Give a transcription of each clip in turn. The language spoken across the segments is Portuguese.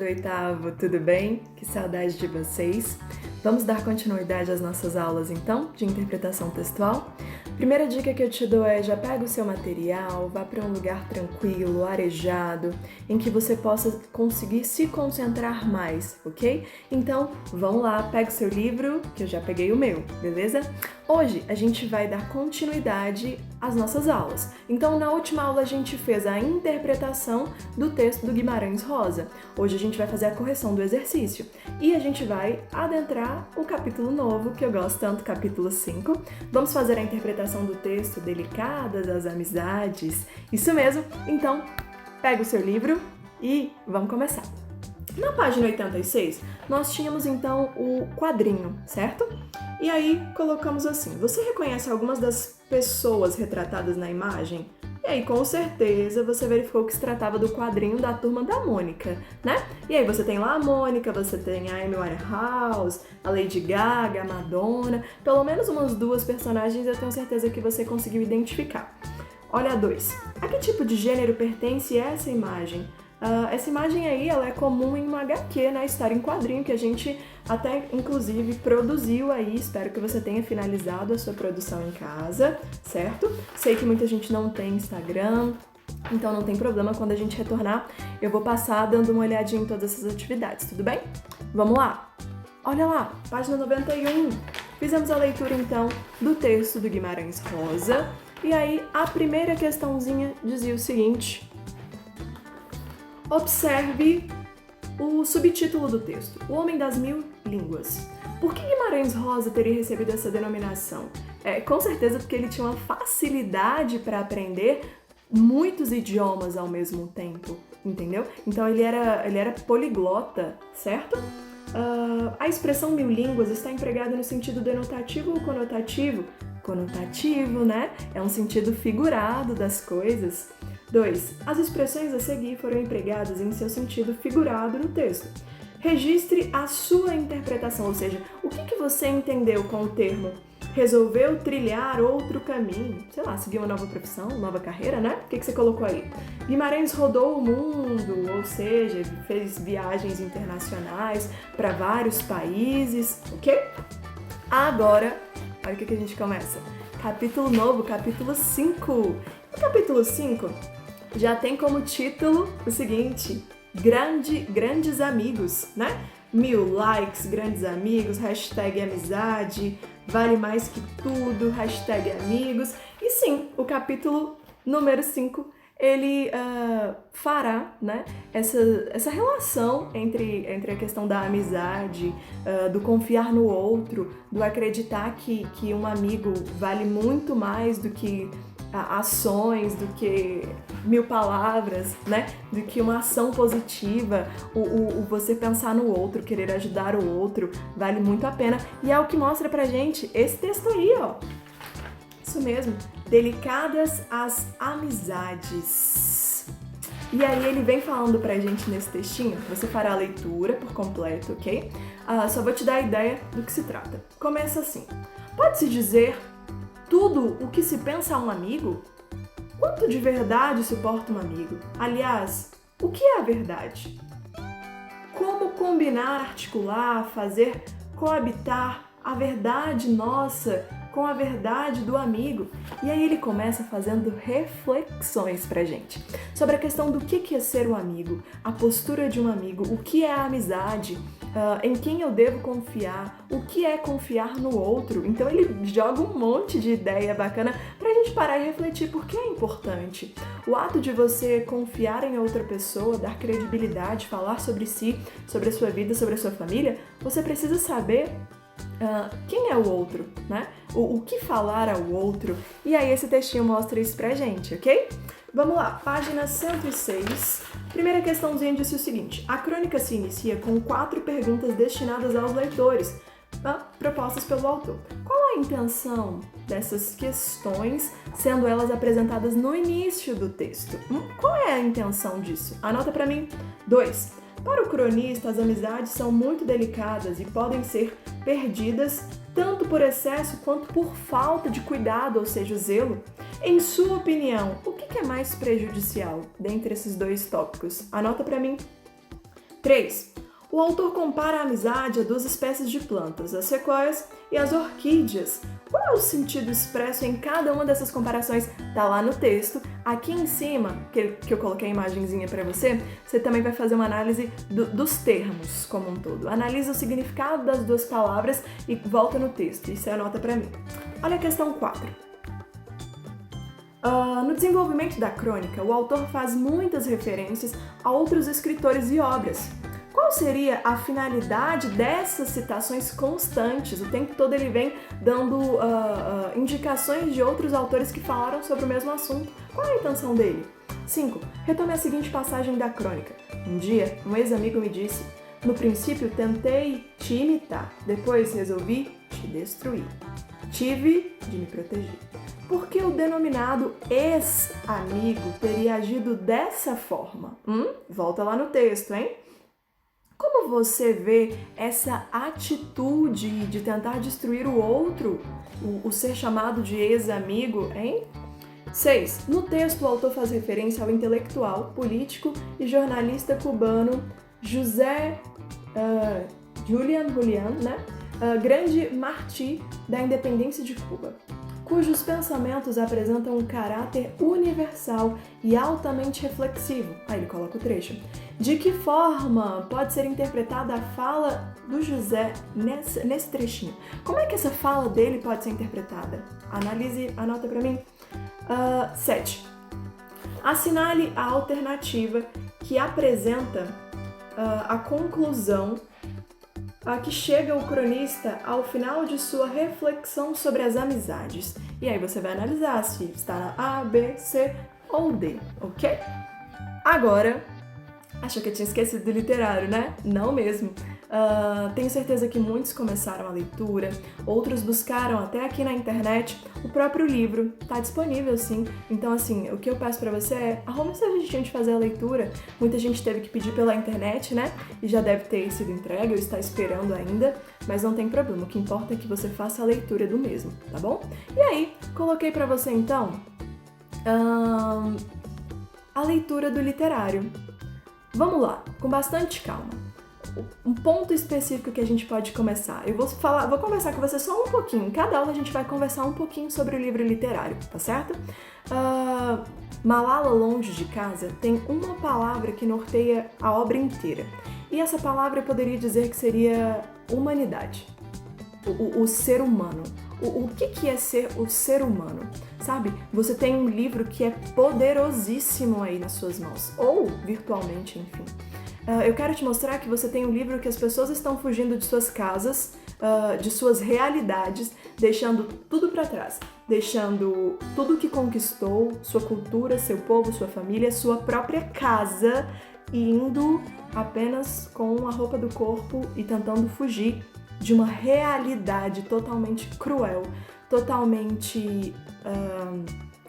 do oitavo, tudo bem? Que saudade de vocês! Vamos dar continuidade às nossas aulas então, de interpretação textual? Primeira dica que eu te dou é já pega o seu material, vá para um lugar tranquilo, arejado, em que você possa conseguir se concentrar mais, ok? Então, vamos lá, pega o seu livro, que eu já peguei o meu, beleza? Hoje a gente vai dar continuidade às nossas aulas. Então, na última aula a gente fez a interpretação do texto do Guimarães Rosa. Hoje a gente vai fazer a correção do exercício e a gente vai adentrar um capítulo novo, que eu gosto tanto, capítulo 5. Vamos fazer a interpretação do texto Delicadas as Amizades. Isso mesmo, então pega o seu livro e vamos começar. Na página 86, nós tínhamos então o quadrinho, certo? E aí colocamos assim, você reconhece algumas das pessoas retratadas na imagem? E aí, com certeza, você verificou que se tratava do quadrinho da Turma da Mônica, né? E aí você tem lá a Mônica, você tem a Amy Winehouse, a Lady Gaga, a Madonna, pelo menos umas duas personagens eu tenho certeza que você conseguiu identificar. Olha a 2. A que tipo de gênero pertence essa imagem? Essa imagem aí, ela é comum em uma HQ, né? História em quadrinho, que a gente até, inclusive, produziu aí. Espero que você tenha finalizado a sua produção em casa, certo? Sei que muita gente não tem Instagram, então não tem problema. Quando a gente retornar, eu vou passar dando uma olhadinha em todas essas atividades, tudo bem? Vamos lá! Olha lá, página 91. Fizemos a leitura, então, do texto do Guimarães Rosa. E aí, a primeira questãozinha dizia o seguinte... Observe o subtítulo do texto, O Homem das Mil Línguas. Por que Guimarães Rosa teria recebido essa denominação? Com certeza porque ele tinha uma facilidade para aprender muitos idiomas ao mesmo tempo, entendeu? Então ele era poliglota, certo? A expressão mil línguas está empregada no sentido denotativo ou conotativo? Conotativo, né? É um sentido figurado das coisas. 2. As expressões a seguir foram empregadas em seu sentido figurado no texto. Registre a sua interpretação, ou seja, o que você entendeu com o termo resolveu trilhar outro caminho, sei lá, seguir uma nova profissão, nova carreira, né? O que você colocou aí? Guimarães rodou o mundo, ou seja, fez viagens internacionais para vários países, ok? Agora, olha o que a gente começa. Capítulo novo, capítulo 5. No capítulo 5, já tem como título o seguinte, grandes amigos, né? 1000 likes, grandes amigos, hashtag amizade, vale mais que tudo, hashtag amigos. E sim, o capítulo número 5, ele fará, né, essa relação entre a questão da amizade, do confiar no outro, do acreditar que um amigo vale muito mais do que ações, do que 1000 palavras, né? Do que uma ação positiva, o você pensar no outro, querer ajudar o outro, vale muito a pena. E é o que mostra pra gente esse texto aí, ó. Isso mesmo, delicadas as amizades. E aí ele vem falando pra gente nesse textinho, você fará a leitura por completo, ok? Só vou te dar a ideia do que se trata. Começa assim, pode-se dizer tudo o que se pensa a um amigo? Quanto de verdade suporta um amigo? Aliás, o que é a verdade? Como combinar, articular, fazer coabitar a verdade nossa com a verdade do amigo? E aí ele começa fazendo reflexões pra gente sobre a questão do que é ser um amigo, a postura de um amigo, o que é a amizade, em quem eu devo confiar, o que é confiar no outro. Então ele joga um monte de ideia bacana pra gente parar e refletir por que é importante. O ato de você confiar em outra pessoa, dar credibilidade, falar sobre si, sobre a sua vida, sobre a sua família, você precisa saber quem é o outro, né? O que falar ao outro. E aí esse textinho mostra isso pra gente, ok? Vamos lá, página 106. Primeira questãozinha disse o seguinte, a crônica se inicia com 4 perguntas destinadas aos leitores, propostas pelo autor. Qual a intenção dessas questões, sendo elas apresentadas no início do texto? Qual é a intenção disso? Anota pra mim. 2. Para o cronista, as amizades são muito delicadas e podem ser perdidas tanto por excesso quanto por falta de cuidado, ou seja, zelo. Em sua opinião, o que é mais prejudicial dentre esses dois tópicos? Anota para mim. 3. O autor compara a amizade a duas espécies de plantas, as sequoias e as orquídeas. Qual é o sentido expresso em cada uma dessas comparações? Tá lá no texto. Aqui em cima, que eu coloquei a imagenzinha para você, você também vai fazer uma análise dos termos como um todo. Analisa o significado das duas palavras e volta no texto. Isso é anota para mim. Olha a questão 4. No desenvolvimento da crônica, o autor faz muitas referências a outros escritores e obras. Qual seria a finalidade dessas citações constantes? O tempo todo ele vem dando indicações de outros autores que falaram sobre o mesmo assunto. Qual é a intenção dele? 5. Retome a seguinte passagem da crônica. Um dia, um ex-amigo me disse: no princípio tentei te imitar, depois resolvi te destruir. Tive de me proteger. Por que o denominado ex-amigo teria agido dessa forma? Volta lá no texto, hein? Como você vê essa atitude de tentar destruir o outro, o ser chamado de ex-amigo, hein? 6. No texto, o autor faz referência ao intelectual, político e jornalista cubano José Julián, né? Grande mártir da independência de Cuba, cujos pensamentos apresentam um caráter universal e altamente reflexivo. Aí ele coloca o trecho. De que forma pode ser interpretada a fala do José nesse trechinho? Como é que essa fala dele pode ser interpretada? Analise, anota pra mim. 7. Assinale a alternativa que apresenta a conclusão a que chega o cronista ao final de sua reflexão sobre as amizades. E aí você vai analisar se está na A, B, C ou D, ok? Agora, achou que eu tinha esquecido do literário, né? Não mesmo. Tenho certeza que muitos começaram a leitura, outros buscaram até aqui na internet o próprio livro. Tá disponível, sim. Então, assim, o que eu peço pra você é arrume esse jeitinho de fazer a leitura. Muita gente teve que pedir pela internet, né? E já deve ter sido entregue ou está esperando ainda, mas não tem problema. O que importa é que você faça a leitura do mesmo, tá bom? E aí, coloquei pra você, então, a leitura do literário. Vamos lá, com bastante calma. Um ponto específico que a gente pode começar. Eu vou conversar com você só um pouquinho. Em cada aula a gente vai conversar um pouquinho sobre o livro literário, tá certo? Malala Longe de Casa tem uma palavra que norteia a obra inteira. E essa palavra eu poderia dizer que seria humanidade. O ser humano. O que é ser o ser humano? Sabe? Você tem um livro que é poderosíssimo aí nas suas mãos. Ou virtualmente, enfim. Eu quero te mostrar que você tem um livro que as pessoas estão fugindo de suas casas, de suas realidades, deixando tudo para trás, deixando tudo que conquistou, sua cultura, seu povo, sua família, sua própria casa, e indo apenas com a roupa do corpo e tentando fugir de uma realidade totalmente cruel, totalmente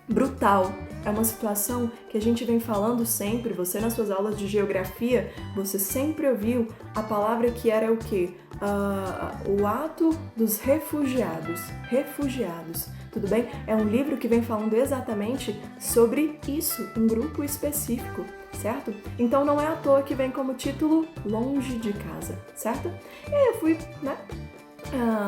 brutal. É uma situação que a gente vem falando sempre. Você nas suas aulas de geografia, você sempre ouviu a palavra que era o quê? O ato dos refugiados. Refugiados, tudo bem? É um livro que vem falando exatamente sobre isso, um grupo específico, certo? Então não é à toa que vem como título Longe de Casa, certo? E aí eu fui, né?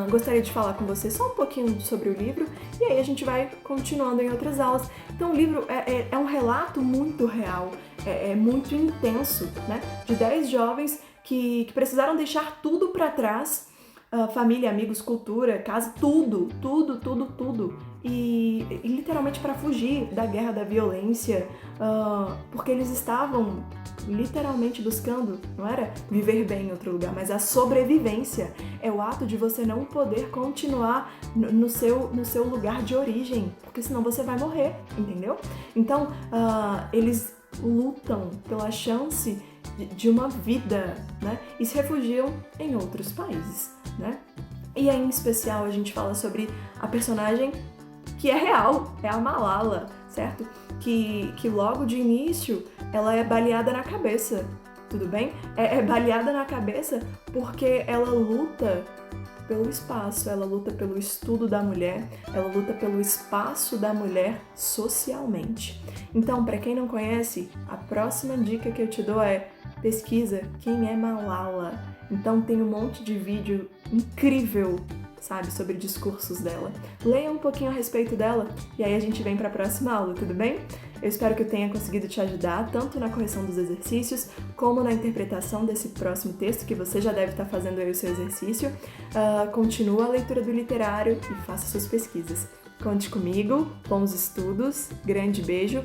Gostaria de falar com você só um pouquinho sobre o livro e aí a gente vai continuando em outras aulas. Então o livro é um relato muito real, é muito intenso, né? De 10 jovens que precisaram deixar tudo para trás, família, amigos, cultura, casa, tudo, e literalmente para fugir da guerra, da violência, porque eles estavam literalmente buscando, não era viver bem em outro lugar, mas a sobrevivência. É o ato de você não poder continuar no seu lugar de origem, porque senão você vai morrer, entendeu? Então, eles lutam pela chance de uma vida, né? E se refugiam em outros países, né? E aí, em especial, a gente fala sobre a personagem que é real, é a Malala, certo? Que logo de início ela é baleada na cabeça, tudo bem? É baleada na cabeça porque ela luta pelo espaço, ela luta pelo estudo da mulher, ela luta pelo espaço da mulher socialmente. Então, para quem não conhece, a próxima dica que eu te dou é pesquisa quem é Malala. Então tem um monte de vídeo incrível, sabe, sobre discursos dela. Leia um pouquinho a respeito dela e aí a gente vem para a próxima aula, tudo bem? Eu espero que eu tenha conseguido te ajudar tanto na correção dos exercícios como na interpretação desse próximo texto, que você já deve estar fazendo aí o seu exercício. Continua a leitura do literário e faça suas pesquisas. Conte comigo, bons estudos, grande beijo.